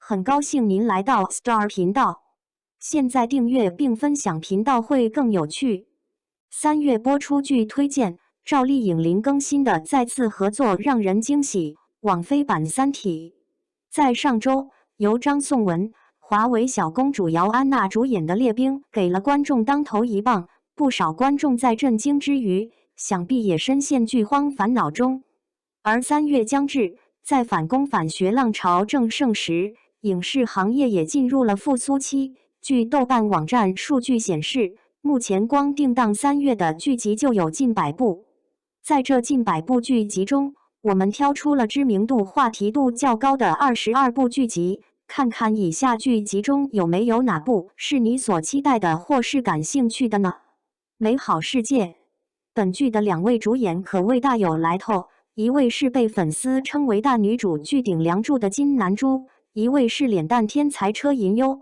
很高兴您来到 Star 频道。现在订阅并分享频道会更有趣。3月播出剧推荐：赵丽颖零更新的再次合作让人惊喜，网飞版《三体》。在上周，由张颂文、华为小公主姚安娜主演的《列兵》给了观众当头一棒，不少观众在震惊之余，想必也深陷剧荒烦恼中。而3月将至，在反攻反学浪潮正盛时，影视行业也进入了复苏期。据豆瓣网站数据显示，目前光定档3月的剧集就有近100部。在这近100部剧集中，我们挑出了知名度、话题度较高的22部剧集，看看以下剧集中有没有哪部是你所期待的或是感兴趣的呢？美好世界。本剧的2位主演可谓大有来头，一位是被粉丝称为大女主巨顶梁柱的金南珠，一位是脸蛋天才车银优。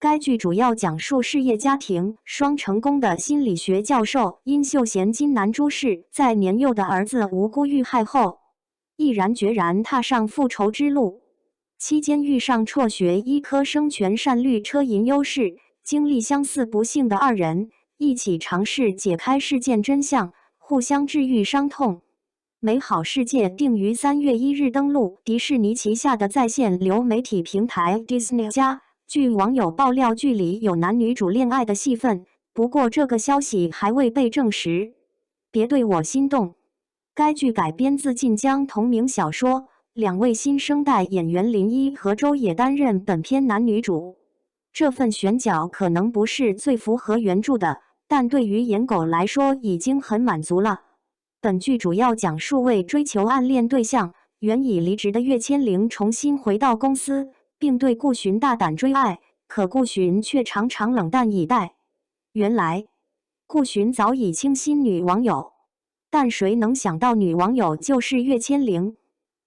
该剧主要讲述事业家庭双成功的心理学教授殷秀贤金南珠氏，在年幼的儿子无辜遇害后，毅然决然踏上复仇之路。期间遇上辍学医科生全善律车银优氏，经历相似不幸的2人，一起尝试解开事件真相，互相治愈伤痛。美好世界定于3月1日登陆迪士尼旗下的在线流媒体平台 Disney+。据网友爆料，剧里有男女主恋爱的戏份，不过这个消息还未被证实。别对我心动。该剧改编自晋江同名小说，2位新生代演员林一和周也担任本片男女主。这份选角可能不是最符合原著的，但对于颜狗来说已经很满足了。本剧主要讲述为追求暗恋对象，原已离职的岳千灵重新回到公司，并对顾寻大胆追爱，可顾寻却常常冷淡以待。原来，顾寻早已倾心女网友，但谁能想到女网友就是岳千灵。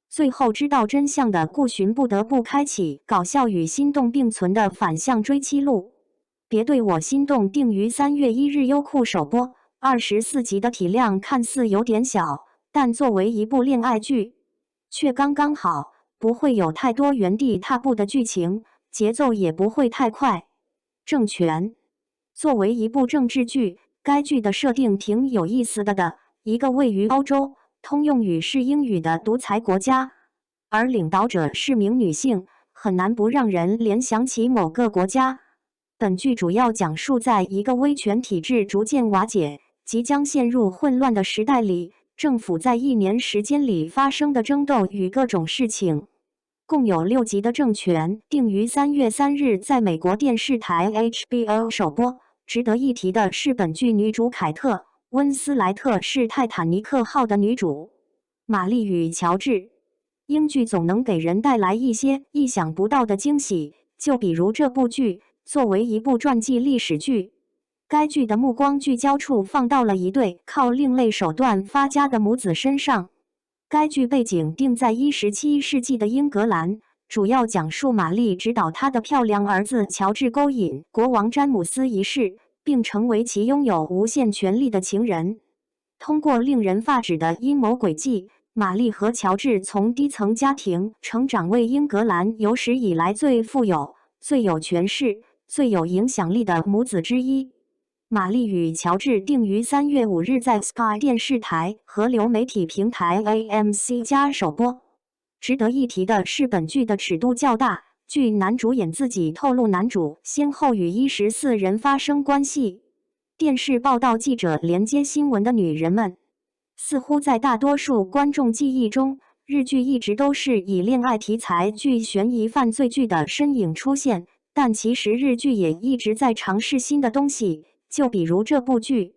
最后知道真相的顾寻不得不开启搞笑与心动并存的反向追妻路。别对我心动定于3月1日优酷首播，24集的体量看似有点小，但作为一部恋爱剧，却刚刚好。不会有太多原地踏步的剧情，节奏也不会太快。政权。作为一部政治剧，该剧的设定挺有意思的。一个位于欧洲、通用语是英语的独裁国家，而领导者是名女性，很难不让人联想起某个国家。本剧主要讲述在一个威权体制逐渐瓦解、即将陷入混乱的时代里，政府在1年时间里发生的争斗与各种事情。共有6集的政权定于3月3日在美国电视台 HBO 首播。值得一提的是，本剧女主凯特·温斯莱特是泰坦尼克号的女主。玛丽与乔治。英剧总能给人带来一些意想不到的惊喜，就比如这部剧，作为一部传记历史剧，该剧的目光聚焦处放到了一对靠另类手段发家的母子身上。该剧背景定在17世纪的英格兰，主要讲述玛丽指导她的漂亮儿子乔治勾引国王詹姆斯一世，并成为其拥有无限权力的情人。通过令人发指的阴谋诡计，玛丽和乔治从低层家庭成长为英格兰有史以来最富有、最有权势、最有影响力的母子之一。玛丽与乔治定于3月5日在 Sky 电视台和流媒体平台 AMC+ 首播。值得一提的是，本剧的尺度较大，据男主演自己透露，男主先后与14人发生关系。电视报道记者连接新闻的女人们，似乎在大多数观众记忆中，日剧一直都是以恋爱题材剧、悬疑犯罪剧的身影出现，但其实日剧也一直在尝试新的东西。就比如这部剧，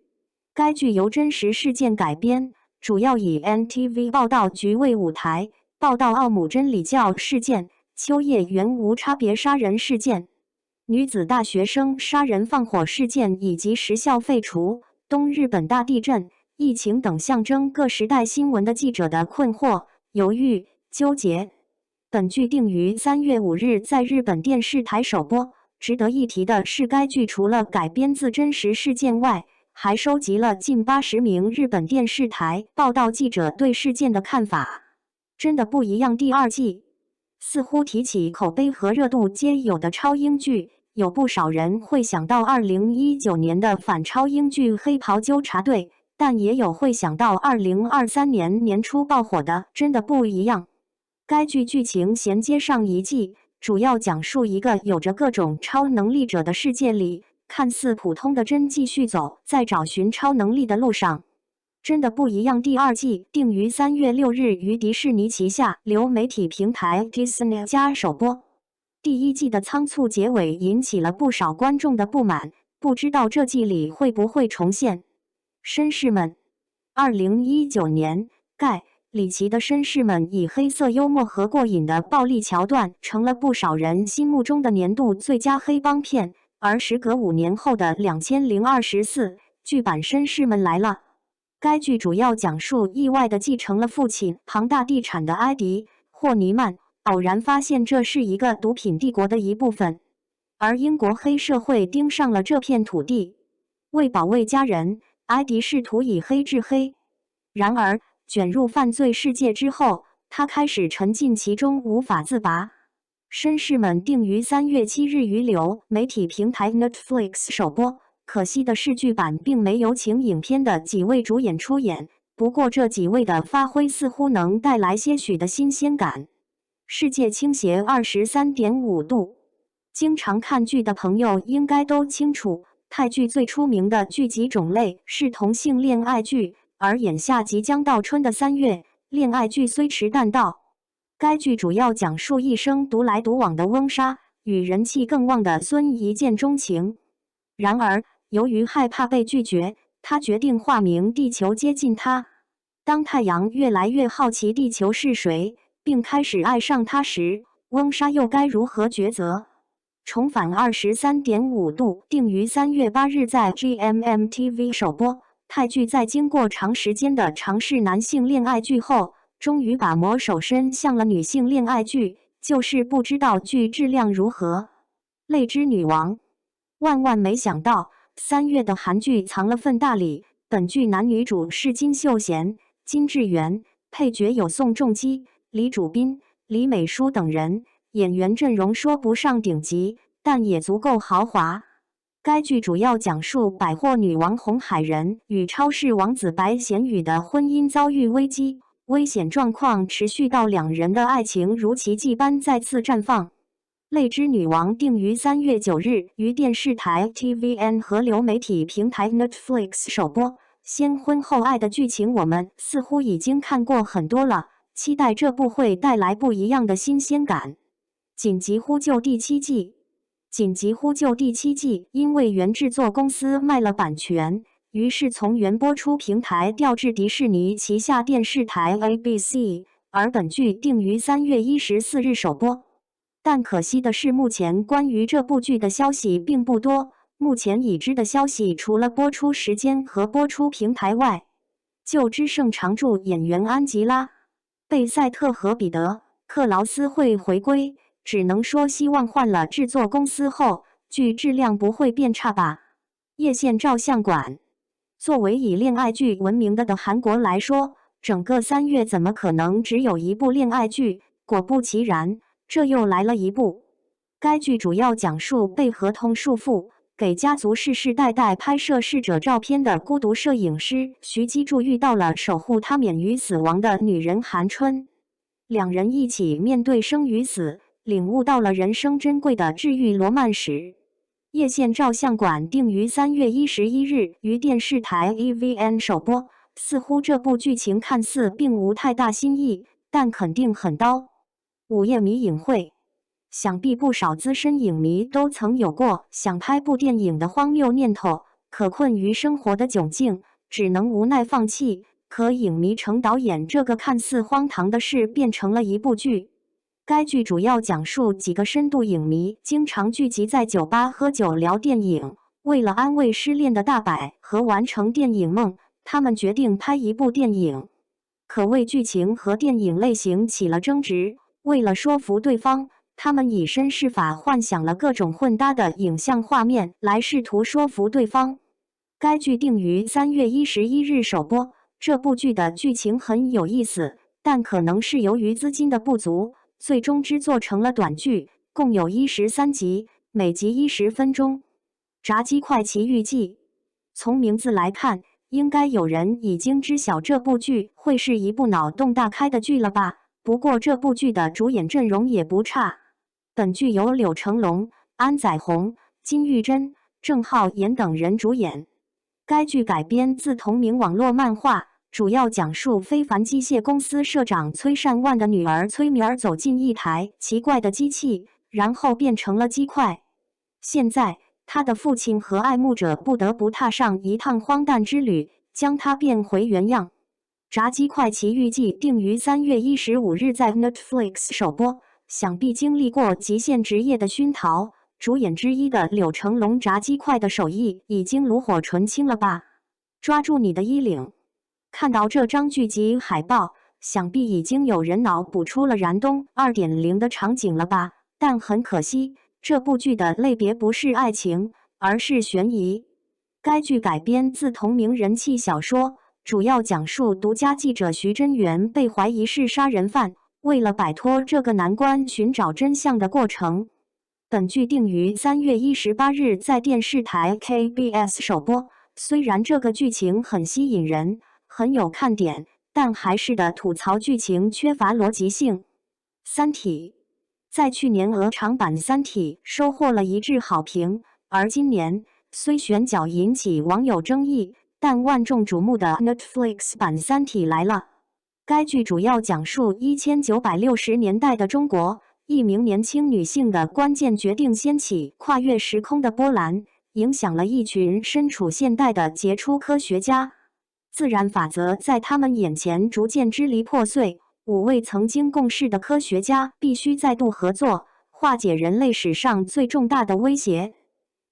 该剧由真实事件改编，主要以 NTV 报道局为舞台，报道奥姆真理教事件、秋叶原无差别杀人事件、女子大学生杀人放火事件以及时效废除、东日本大地震、疫情等象征各时代新闻的记者的困惑、犹豫、纠结。本剧定于3月5日在日本电视台首播。值得一提的是，该剧除了改编自真实事件外，还收集了近80名日本电视台报道记者对事件的看法。真的不一样第2季。似乎提起口碑和热度皆有的超英剧，有不少人会想到2019年的反超英剧《黑袍纠察队》，但也有会想到2023年年初爆火的《真的不一样》。该剧剧情衔接上一季，主要讲述一个有着各种超能力者的世界里，看似普通的真继续走在找寻超能力的路上。真的不一样第二季定于3月6日于迪士尼旗下流媒体平台 Disney+ 首播。第一季的仓促结尾引起了不少观众的不满，不知道这季里会不会重现。绅士们，2019年，盖里奇的绅士们以黑色幽默和过瘾的暴力桥段，成了不少人心目中的年度最佳黑帮片。而时隔5年后的2024剧版《绅士们来了》，该剧主要讲述意外地继承了父亲庞大地产的埃迪·霍尼曼，偶然发现这是一个毒品帝国的一部分，而英国黑社会盯上了这片土地。为保卫家人，埃迪试图以黑制黑。然而，卷入犯罪世界之后，他开始沉浸其中，无法自拔。绅士们定于3月7日于流媒体平台 Netflix 首播。可惜的是，剧版并没有请影片的几位主演出演，不过这几位的发挥似乎能带来些许的新鲜感。世界倾斜23.5度，经常看剧的朋友应该都清楚，泰剧最出名的剧集种类是同性恋爱剧，而眼下即将到春的3月，恋爱剧虽迟但到。该剧主要讲述一生独来独往的翁莎与人气更旺的孙一见钟情。然而，由于害怕被拒绝，他决定化名地球接近他。当太阳越来越好奇地球是谁，并开始爱上他时，翁莎又该如何抉择？重返23.5度定于3月8日在 GMMTV 首播。泰剧在经过长时间的尝试男性恋爱剧后，终于把魔手伸向了女性恋爱剧，就是不知道剧质量如何。泪之女王，万万没想到，3月的韩剧藏了份大礼。本剧男女主是金秀贤、金智媛，配角有宋仲基、李主彬、李美淑等人，演员阵容说不上顶级，但也足够豪华。该剧主要讲述百货女王红海仁与超市王子白贤宇的婚姻遭遇危机，危险状况持续到两人的爱情如奇迹般再次绽放。泪之女王定于3月9日于电视台 TVN 和流媒体平台 Netflix 首播。先婚后爱的剧情我们似乎已经看过很多了，期待这部会带来不一样的新鲜感。紧急呼救第7季。紧急呼救第7季因为原制作公司卖了版权，于是从原播出平台调至迪士尼旗下电视台 ABC， 而本剧定于3月14日首播。但可惜的是，目前关于这部剧的消息并不多。目前已知的消息除了播出时间和播出平台外，就知盛常驻演员安吉拉·贝塞特和彼得·克劳斯会回归，只能说希望换了制作公司后，剧质量不会变差吧。叶县照相馆，作为以恋爱剧闻名的韩国来说，整个3月怎么可能只有一部恋爱剧？果不其然，这又来了一部。该剧主要讲述被合同束缚，给家族世世代代拍摄逝者照片的孤独摄影师徐基柱遇到了守护他免于死亡的女人韩春，两人一起面对生与死，领悟到了人生珍贵的治愈罗曼史。叶县照相馆定于3月11日于电视台 EVN 首播。似乎这部剧情看似并无太大新意，但肯定很刀。午夜迷影会，想必不少资深影迷都曾有过想拍部电影的荒谬念头，可困于生活的窘境，只能无奈放弃。可影迷成导演这个看似荒唐的事变成了一部剧。该剧主要讲述几个深度影迷经常聚集在酒吧喝酒聊电影，为了安慰失恋的大柏和完成电影梦，他们决定拍一部电影。可为剧情和电影类型起了争执，为了说服对方，他们以绅士法幻想了各种混搭的影像画面来试图说服对方。该剧定于3月11日首播。这部剧的剧情很有意思，但可能是由于资金的不足，最终制作成了短剧，共有13集，每集10分钟。炸鸡块奇遇记，从名字来看，应该有人已经知晓这部剧会是一部脑洞大开的剧了吧？不过这部剧的主演阵容也不差，本剧由柳成龙、安宰弘、金玉珍、郑浩妍等人主演。该剧改编自同名网络漫画，主要讲述非凡机械公司社长崔善万的女儿崔米儿走进一台奇怪的机器，然后变成了鸡块。现在，他的父亲和爱慕者不得不踏上一趟荒诞之旅，将他变回原样。炸鸡块奇遇记定于3月15日在 Netflix 首播，想必经历过极限职业的熏陶，主演之一的柳成龙炸鸡块的手艺已经炉火纯青了吧？抓住你的衣领！看到这张剧集海报，想必已经有人脑补出了燃冬 2.0 的场景了吧？但很可惜，这部剧的类别不是爱情，而是悬疑。该剧改编自同名人气小说，主要讲述独家记者徐真源被怀疑是杀人犯，为了摆脱这个难关寻找真相的过程。本剧定于3月18日在电视台 KBS 首播。虽然这个剧情很吸引人，很有看点，但还是的吐槽剧情缺乏逻辑性。三体在去年俄长版《三体》收获了一致好评，而今年虽选角引起网友争议，但万众瞩目的 Netflix 版《三体》来了。该剧主要讲述1960年代的中国，一名年轻女性的关键决定掀起跨越时空的波澜，影响了一群身处现代的杰出科学家。自然法则在他们眼前逐渐支离破碎，5位曾经共事的科学家必须再度合作，化解人类史上最重大的威胁。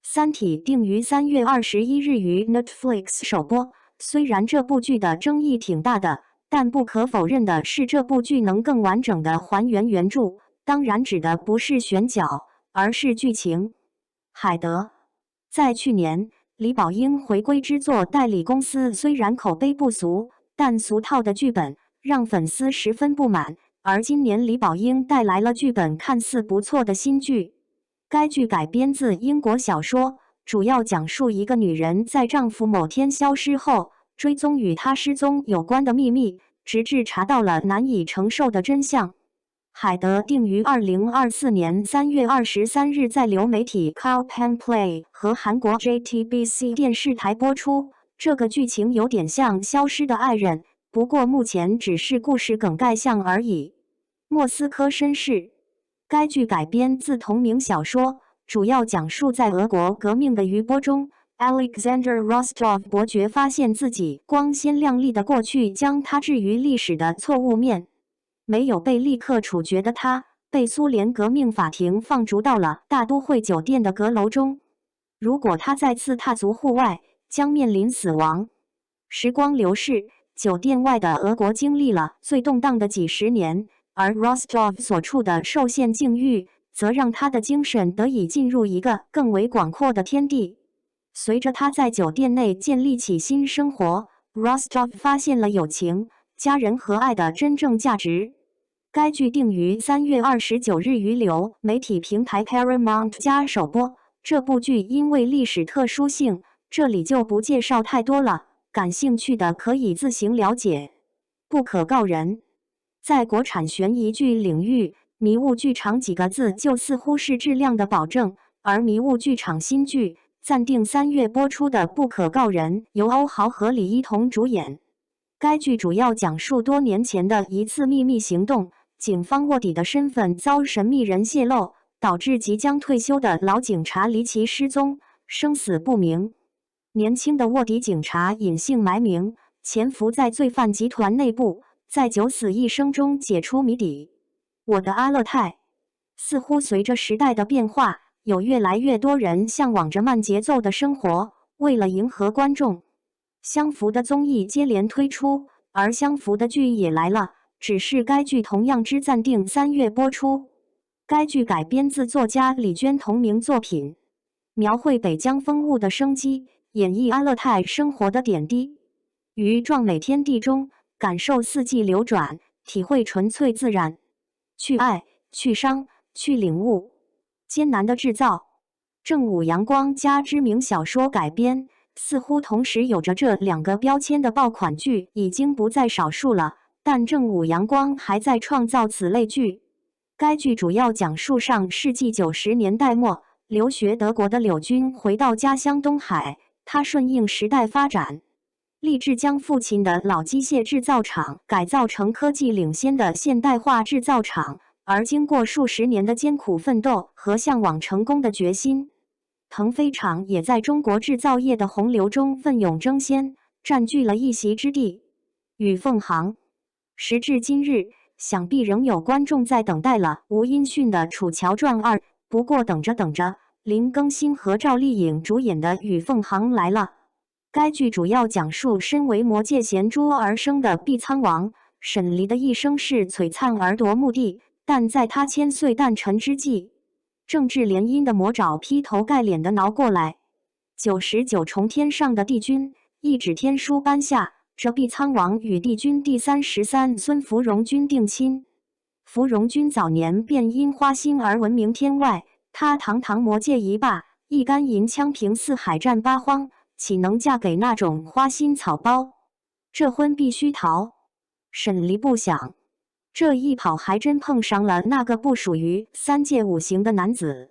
三体定于3月21日于 Netflix 首播。虽然这部剧的争议挺大的，但不可否认的是这部剧能更完整的还原原著，当然指的不是选角，而是剧情。海德在去年，李宝英回归制作代理公司，虽然口碑不俗，但俗套的剧本让粉丝十分不满。而今年李宝英带来了剧本看似不错的新剧。该剧改编自英国小说，主要讲述一个女人在丈夫某天消失后，追踪与她失踪有关的秘密，直至查到了难以承受的真相。海德定于2024年3月23日在流媒体 Cow Play 和韩国 JTBC 电视台播出。这个剧情有点像《消失的爱人》，不过目前只是故事梗概像而已。莫斯科绅士，该剧改编自同名小说，主要讲述在俄国革命的余波中， Alexander Rostov 伯爵发现自己光鲜亮丽的过去将他置于历史的错误面。没有被立刻处决的他，被苏联革命法庭放逐到了大都会酒店的阁楼中。如果他再次踏足户外，将面临死亡。时光流逝，酒店外的俄国经历了最动荡的几十年，而 Rostov 所处的受限境遇，则让他的精神得以进入一个更为广阔的天地。随着他在酒店内建立起新生活， Rostov 发现了友情、家人和爱的真正价值。该剧定于3月29日于流媒体平台 Paramount 加首播。这部剧因为历史特殊性，这里就不介绍太多了，感兴趣的可以自行了解。不可告人，在国产悬疑剧领域，迷雾剧场几个字就似乎是质量的保证，而迷雾剧场新剧暂定3月播出的《不可告人》由欧豪和李一桐主演。该剧主要讲述多年前的一次秘密行动，警方卧底的身份遭神秘人泄露，导致即将退休的老警察离奇失踪，生死不明。年轻的卧底警察隐姓埋名，潜伏在罪犯集团内部，在九死一生中解出谜底。我的阿勒泰，似乎随着时代的变化，有越来越多人向往着慢节奏的生活。为了迎合观众，相符的综艺接连推出，而相符的剧也来了。只是该剧同样只暂定3月播出。该剧改编自作家李娟同名作品，描绘北疆风物的生机，演绎阿勒泰生活的点滴。于壮美天地中，感受四季流转，体会纯粹自然。去爱，去伤、去领悟，艰难的制造。正午阳光加知名小说改编，似乎同时有着这两个标签的爆款剧已经不在少数了，但正午阳光还在创造此类剧。该剧主要讲述上世纪90年代末，留学德国的柳军回到家乡东海，他顺应时代发展，立志将父亲的老机械制造厂改造成科技领先的现代化制造厂，而经过数十年的艰苦奋斗和向往成功的决心，腾飞厂也在中国制造业的洪流中奋勇争先，占据了一席之地。与凤航，时至今日，想必仍有观众在等待了吴音讯的《楚乔传2》，不过等着等着，林更新和赵丽颖主演的《与凤航》来了。该剧主要讲述身为魔界贤珠而生的毕苍王沈离的一生是璀璨而夺目的，但在他千岁诞辰之际，政治联姻的魔爪劈头盖脸的挠过来。99重天上的帝君一纸天书颁下，这毕苍王与帝君第33孙芙蓉君定亲。芙蓉君早年便因花心而闻名天外，她堂堂魔界一霸，一杆银枪平四海战八荒，岂能嫁给那种花心草包？这婚必须逃。沈离不想，这一跑还真碰上了那个不属于三界五行的男子。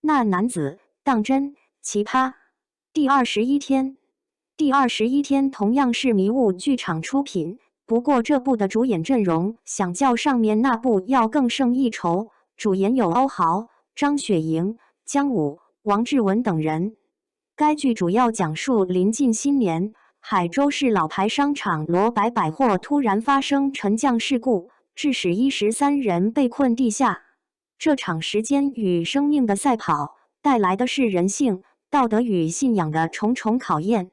那男子当真奇葩。第21天，第21天同样是迷雾剧场出品，不过这部的主演阵容想较上面那部要更胜一筹。主演有欧豪、张雪迎、姜武、王志文等人。该剧主要讲述临近新年，海州市老牌商场罗百百货突然发生沉降事故，致使13人被困地下。这场时间与生命的赛跑，带来的是人性、道德与信仰的重重考验。